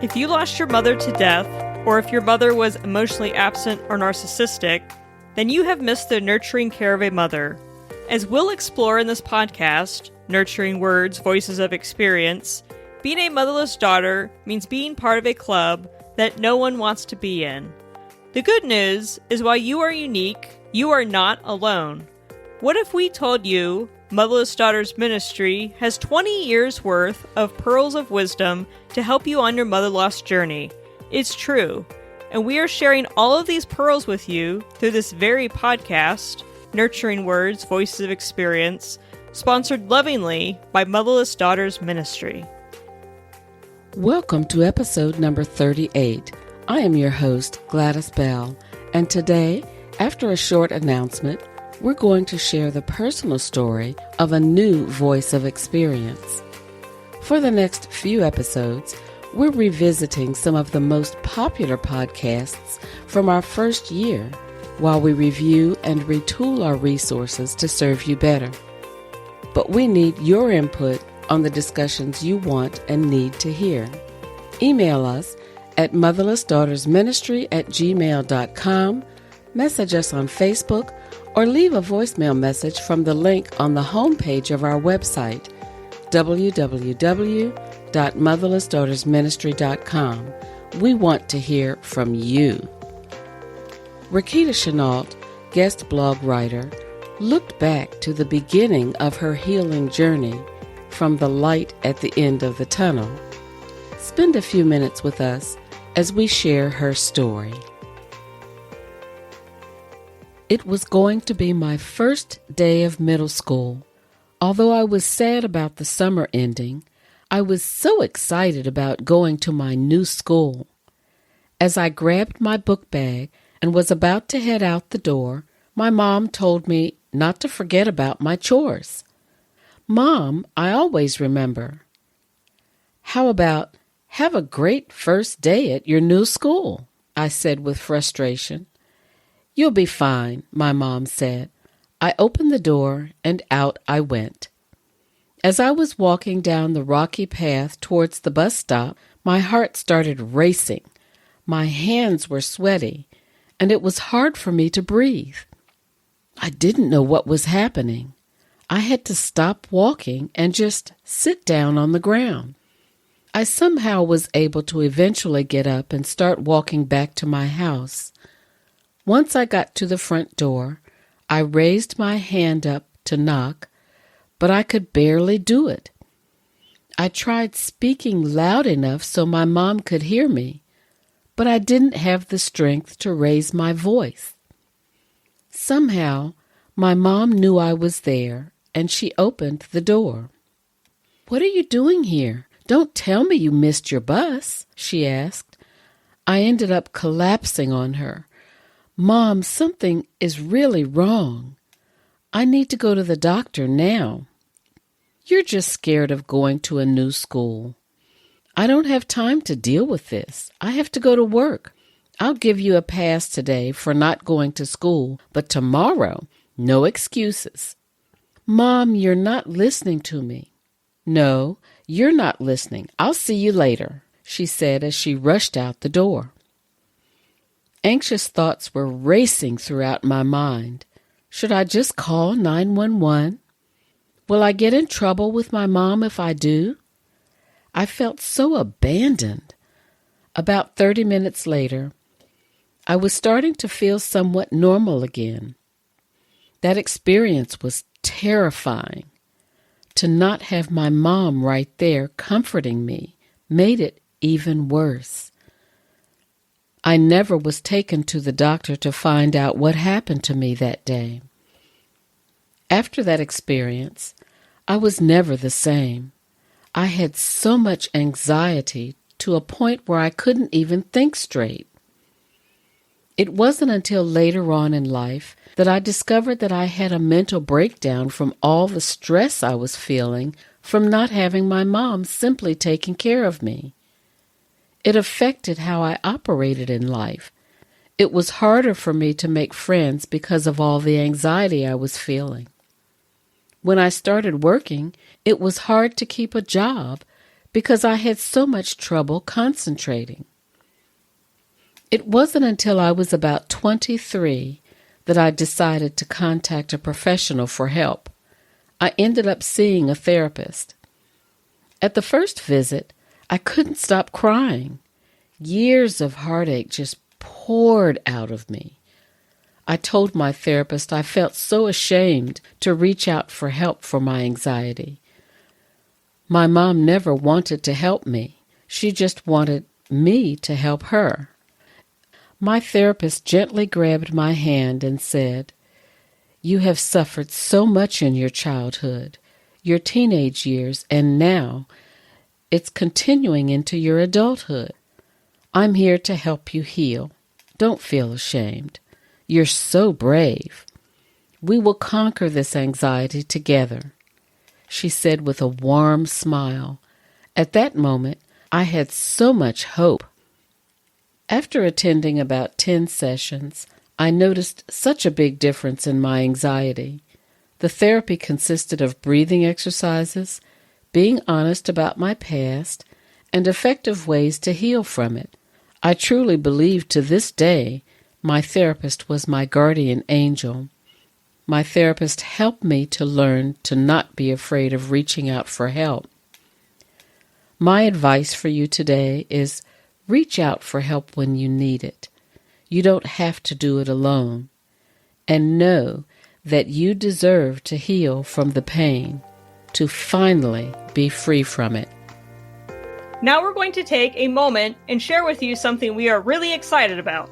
If you lost your mother to death, or if your mother was emotionally absent or narcissistic, then you have missed the nurturing care of a mother. As we'll explore in this podcast, Nurturing Words, Voices of Experience, being a motherless daughter means being part of a club that no one wants to be in. The good news is while you are unique, you are not alone. What if we told you Motherless Daughters Ministry has 20 years worth of pearls of wisdom to help you on your mother loss journey? It's true, and we are sharing all of these pearls with you through this very podcast, Nurturing Words, Voices of Experience, sponsored lovingly by Motherless Daughters Ministry. Welcome to episode number 38. I am your host, Gladys Bell, and today, after a short announcement, we're going to share the personal story of a new voice of experience. For the next few episodes, we're revisiting some of the most popular podcasts from our first year while we review and retool our resources to serve you better. But we need your input on the discussions you want and need to hear. Email us at motherlessdaughtersministry@gmail.com, message us on Facebook, or leave a voicemail message from the link on the homepage of our website, www.motherlessdaughtersministry.com. We want to hear from you. Rekita Chenault, guest blog writer, looked back to the beginning of her healing journey from the light at the end of the tunnel. Spend a few minutes with us as we share her story. It was going to be my first day of middle school. Although I was sad about the summer ending, I was so excited about going to my new school. As I grabbed my book bag and was about to head out the door, my mom told me not to forget about my chores. "Mom, I always remember." "How about have a great first day at your new school?" I said with frustration. "You'll be fine," my mom said. I opened the door and out I went. As I was walking down the rocky path towards the bus stop, my heart started racing. My hands were sweaty, and it was hard for me to breathe. I didn't know what was happening. I had to stop walking and just sit down on the ground. I somehow was able to eventually get up and start walking back to my house. Once I got to the front door, I raised my hand up to knock, but I could barely do it. I tried speaking loud enough so my mom could hear me, but I didn't have the strength to raise my voice. Somehow, my mom knew I was there, and she opened the door. "What are you doing here? Don't tell me you missed your bus," she asked. I ended up collapsing on her. "Mom, something is really wrong. I need to go to the doctor now." "You're just scared of going to a new school." "I don't have time to deal with this. I have to go to work. I'll give you a pass today for not going to school, but tomorrow, no excuses." "Mom, you're not listening to me." "No, you're not listening. I'll see you later," she said as she rushed out the door. Anxious thoughts were racing throughout my mind. Should I just call 911? Will I get in trouble with my mom if I do? I felt so abandoned. About 30 minutes later, I was starting to feel somewhat normal again. That experience was terrifying. To not have my mom right there comforting me made it even worse. I never was taken to the doctor to find out what happened to me that day. After that experience, I was never the same. I had so much anxiety to a point where I couldn't even think straight. It wasn't until later on in life that I discovered that I had a mental breakdown from all the stress I was feeling from not having my mom simply taking care of me. It affected how I operated in life. It was harder for me to make friends because of all the anxiety I was feeling. When I started working, it was hard to keep a job because I had so much trouble concentrating. It wasn't until I was about 23 that I decided to contact a professional for help. I ended up seeing a therapist. At the first visit, I couldn't stop crying. Years of heartache just poured out of me. I told my therapist I felt so ashamed to reach out for help for my anxiety. My mom never wanted to help me. She just wanted me to help her. My therapist gently grabbed my hand and said, "You have suffered so much in your childhood, your teenage years, and now it's continuing into your adulthood. I'm here to help you heal. Don't feel ashamed. You're so brave. We will conquer this anxiety together," she said with a warm smile. At that moment, I had so much hope. After attending about 10 sessions, I noticed such a big difference in my anxiety. The therapy consisted of breathing exercises, being honest about my past, and effective ways to heal from it. I truly believe to this day my therapist was my guardian angel. My therapist helped me to learn to not be afraid of reaching out for help. My advice for you today is reach out for help when you need it. You don't have to do it alone. And know that you deserve to heal from the pain, to finally be free from it. Now we're going to take a moment and share with you something we are really excited about.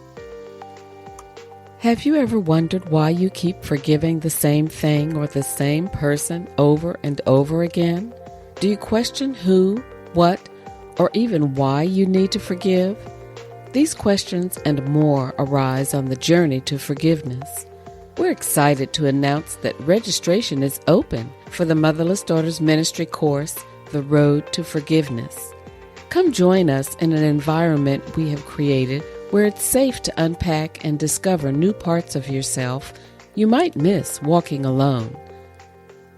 Have you ever wondered why you keep forgiving the same thing or the same person over and over again? Do you question who, what, or even why you need to forgive? These questions and more arise on the journey to forgiveness. We're excited to announce that registration is open for the Motherless Daughters Ministry course, The Road to Forgiveness. Come join us in an environment we have created where it's safe to unpack and discover new parts of yourself you might miss walking alone.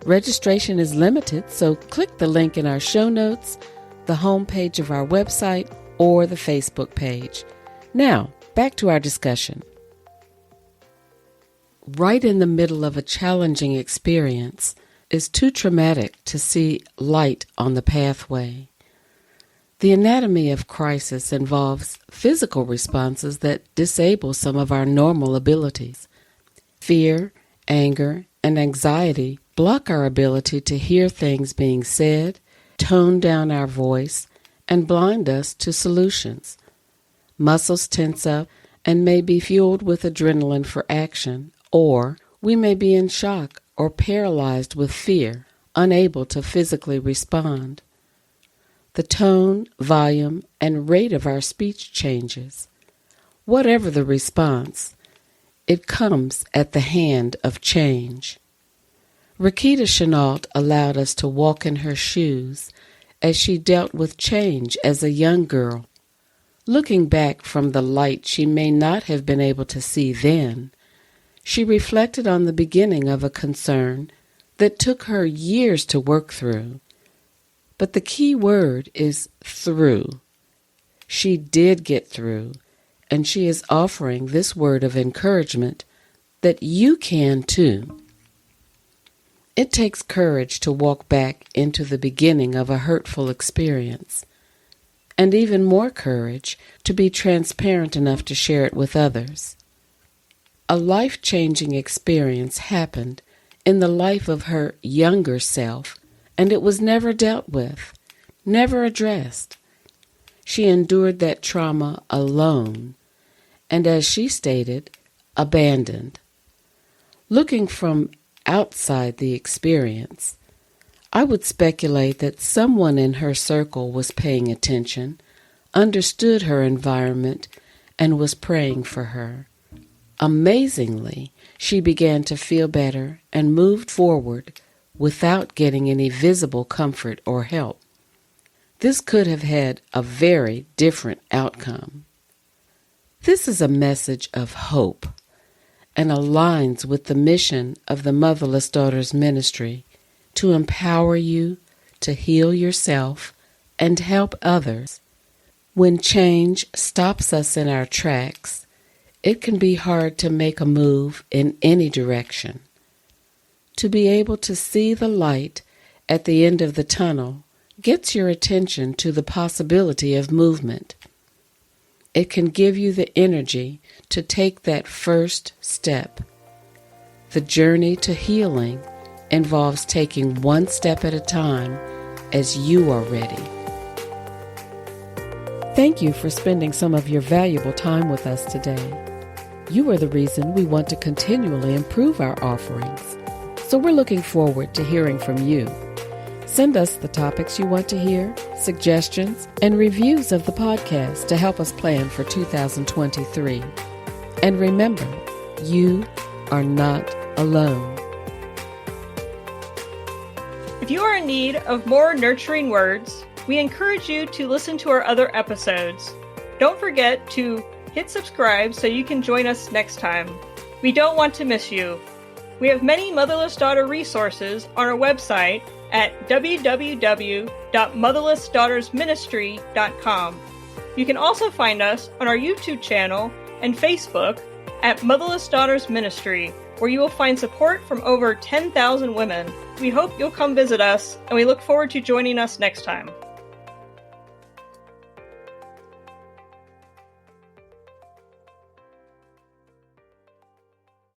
Registration is limited, so click the link in our show notes, the homepage of our website, or the Facebook page. Now, back to our discussion. Right in the middle of a challenging experience is too traumatic to see light on the pathway. The anatomy of crisis involves physical responses that disable some of our normal abilities. Fear, anger, and anxiety block our ability to hear things being said, tone down our voice, and blind us to solutions. Muscles tense up and may be fueled with adrenaline for action, or we may be in shock or paralyzed with fear, unable to physically respond. The tone, volume, and rate of our speech changes. Whatever the response, it comes at the hand of change. Rekita Chenault allowed us to walk in her shoes as she dealt with change as a young girl. Looking back from the light she may not have been able to see then, she reflected on the beginning of a concern that took her years to work through. But the key word is through. She did get through, and she is offering this word of encouragement that you can too. It takes courage to walk back into the beginning of a hurtful experience, and even more courage to be transparent enough to share it with others. A life-changing experience happened in the life of her younger self, and it was never dealt with, never addressed. She endured that trauma alone, and as she stated, abandoned. Looking from outside the experience, I would speculate that someone in her circle was paying attention, understood her environment, and was praying for her. Amazingly, she began to feel better and moved forward without getting any visible comfort or help. This could have had a very different outcome. This is a message of hope and aligns with the mission of the Motherless Daughters Ministry to empower you to heal yourself and help others. When change stops us in our tracks, it can be hard to make a move in any direction. To be able to see the light at the end of the tunnel gets your attention to the possibility of movement. It can give you the energy to take that first step. The journey to healing involves taking one step at a time as you are ready. Thank you for spending some of your valuable time with us today. You are the reason we want to continually improve our offerings. So we're looking forward to hearing from you. Send us the topics you want to hear, suggestions, and reviews of the podcast to help us plan for 2023. And remember, you are not alone. If you are in need of more nurturing words, we encourage you to listen to our other episodes. Don't forget to hit subscribe so you can join us next time. We don't want to miss you. We have many Motherless Daughter resources on our website at www.motherlessdaughtersministry.com. You can also find us on our YouTube channel and Facebook at Motherless Daughters Ministry, where you will find support from over 10,000 women. We hope you'll come visit us, and we look forward to joining us next time.